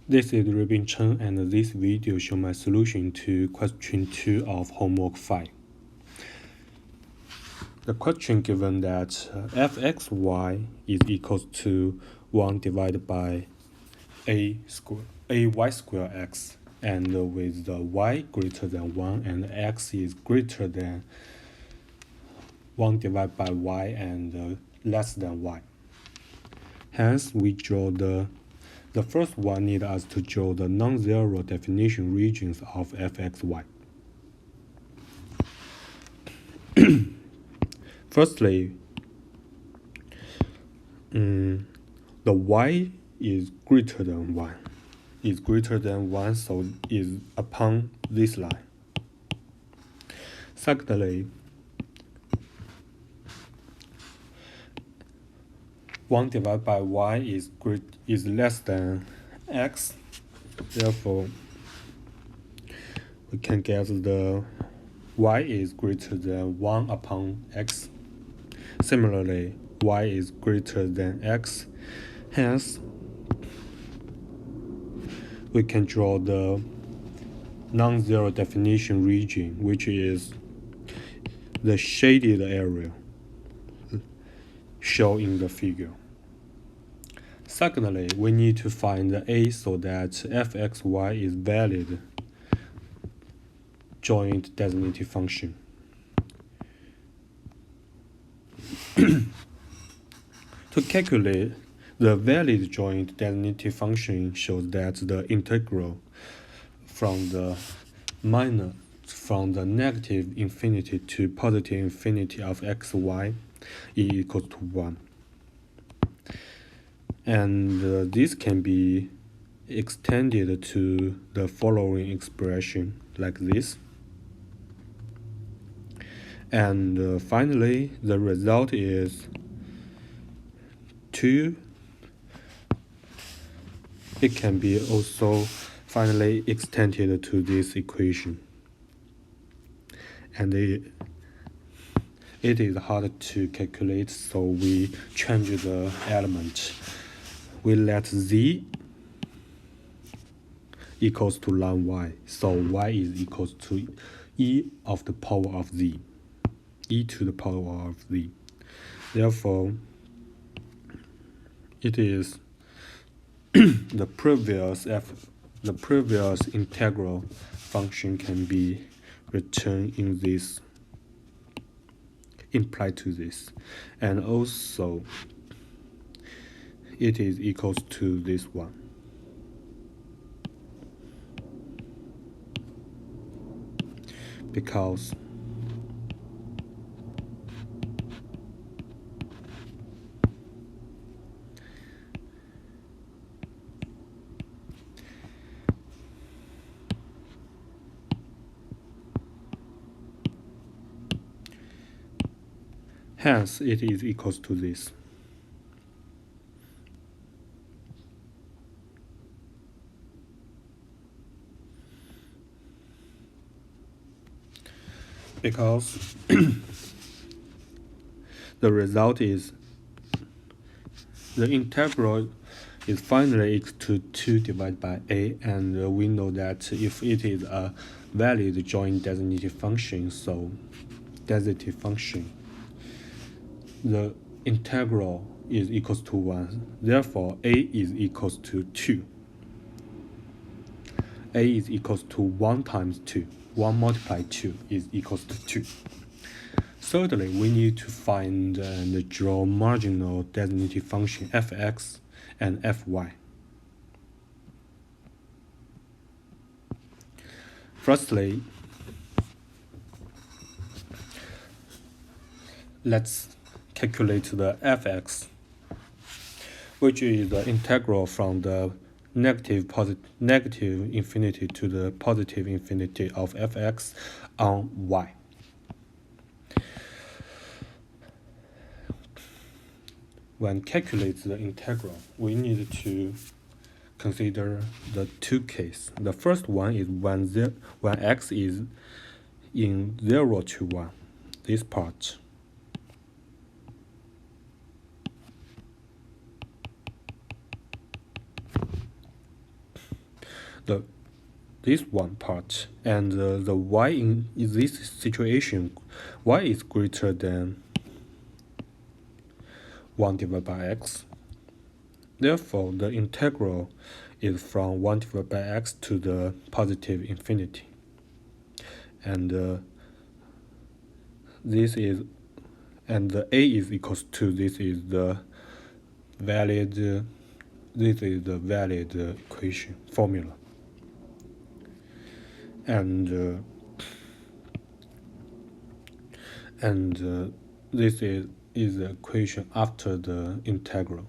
This is Ruben Chen, and this video shows my solution to question 2 of homework 5. The question given that fxy is equals to 1 divided by ay square x, and with the y greater than 1 and x is greater than 1 divided by y and less than y. Hence, we draw the first one needs us to draw the non-zero definition regions of fxy. Firstly, the y is greater than 1. Is greater than 1, so is upon this line. Secondly, 1 divided by y is less than x. Therefore, we can get the y is greater than 1 upon x. Similarly, y is greater than x. Hence, we can draw the non-zero definition region, which is the shaded area shown in the figure. Secondly, we need to find the a so that fxy is valid joint designated function. To calculate the valid joint designated function shows that the integral from the negative infinity to positive infinity of xy is equal to 1. And this can be extended to the following expression like this. And finally, the result is 2. It can be also finally extended to this equation. And it is hard to calculate, so we change the element. We let z equals to ln y, so y is equals to e of the power of z, e to the power of z. Therefore, it is the previous integral function can be returned in this, implied to this, and also it is equals to this one. Because hence it is equals to this. Because the result is the integral is finally equal to 2 divided by a, and we know that if it is a valid joint designated function, so designated function, the integral is equals to 1. Therefore, a is equals to 2. A is equals to 1 times 2. 1 multiplied 2 is equals to 2. Thirdly, we need to find and draw marginal designated function fx and fy. Firstly, let's calculate the fx, which is the integral from the negative infinity to the positive infinity of fx on y. When calculating the integral, we need to consider the two cases. The first one is when x is in 0 to 1, this part. the this one part, and the y in this situation, y is greater than 1 divided by x. Therefore, the integral is from 1 divided by x to the positive infinity. And this is, and the a is equals to, this is the valid equation formula. And this is the equation after the integral.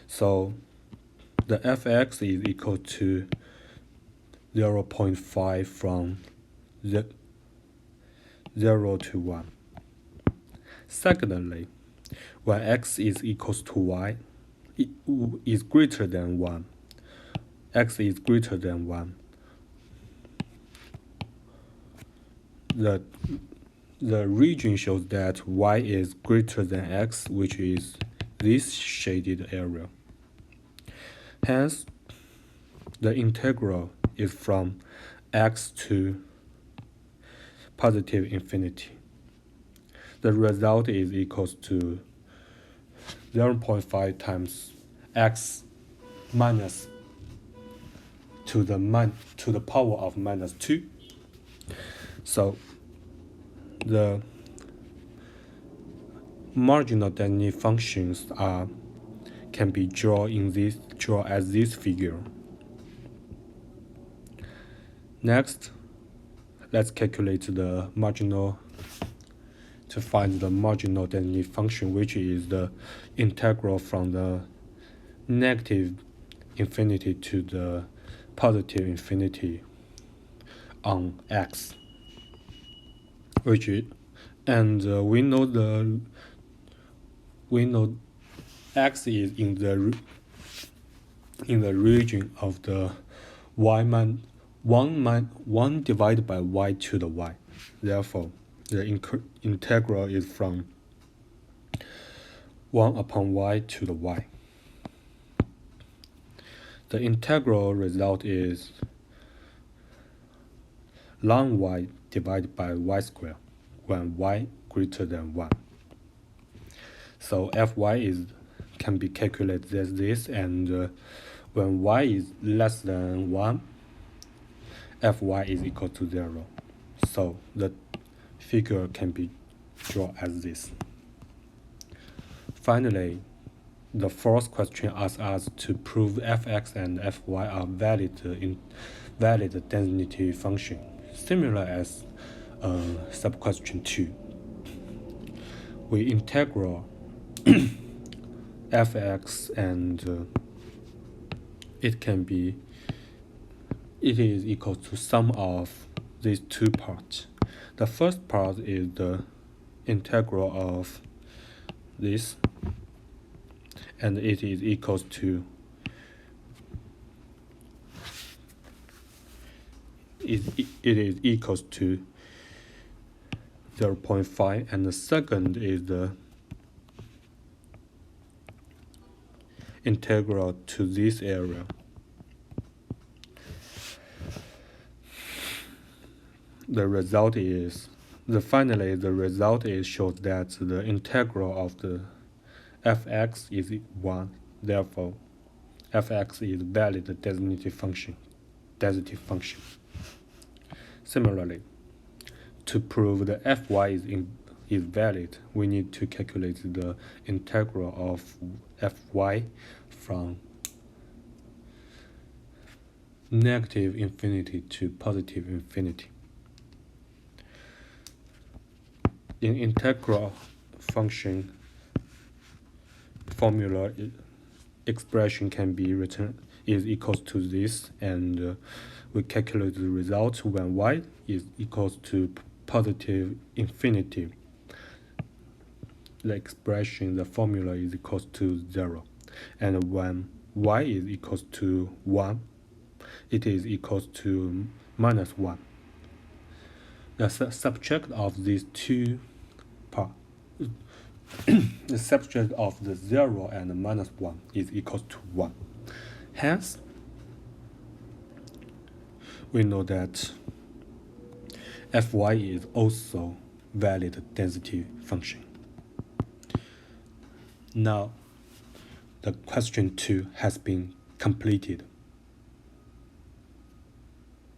So the fx is equal to 0.5 from 0 to 1. Secondly, when x is equals to y, it is greater than 1, x is greater than 1, the region shows that y is greater than x, which is this shaded area. Hence, the integral is from x to positive infinity. The result is equals to 0.5 times x minus to the power of minus 2. So the marginal density functions can be drawn as this figure. Next, let's calculate the marginal to find the marginal density function, which is the integral from the negative infinity to the positive infinity on x, which is, and we know x is in the region of the 1 divided by y to the y. Therefore, the integral is from 1 upon y to the y. The integral result is ln y divided by y squared when y greater than 1. So fy can be calculated as this, and when y is less than 1, fy is equal to 0. So the figure can be drawn as this. Finally, the fourth question asks us to prove fx and fy are valid density function, similar as sub-question 2. We integral fx, and it is equal to sum of these two parts. The first part is the integral of this, and it is equals to it is equals to 0.5, and the second is the integral to this area. The result is shows that the integral of the fx is 1. Therefore, fx is valid density function. Similarly, to prove the fy is valid, we need to calculate the integral of fy from negative infinity to positive infinity. In integral function formula, expression can be written is equals to this, and we calculate the result when y is equals to positive infinity. The expression, the formula is equals to 0, and when y is equals to 1, it is equals to minus 1. The subtract of these two parts, the subtract of the 0 and the minus 1 is equals to 1. Hence, we know that Fy is also valid density function. Now, the question 2 has been completed.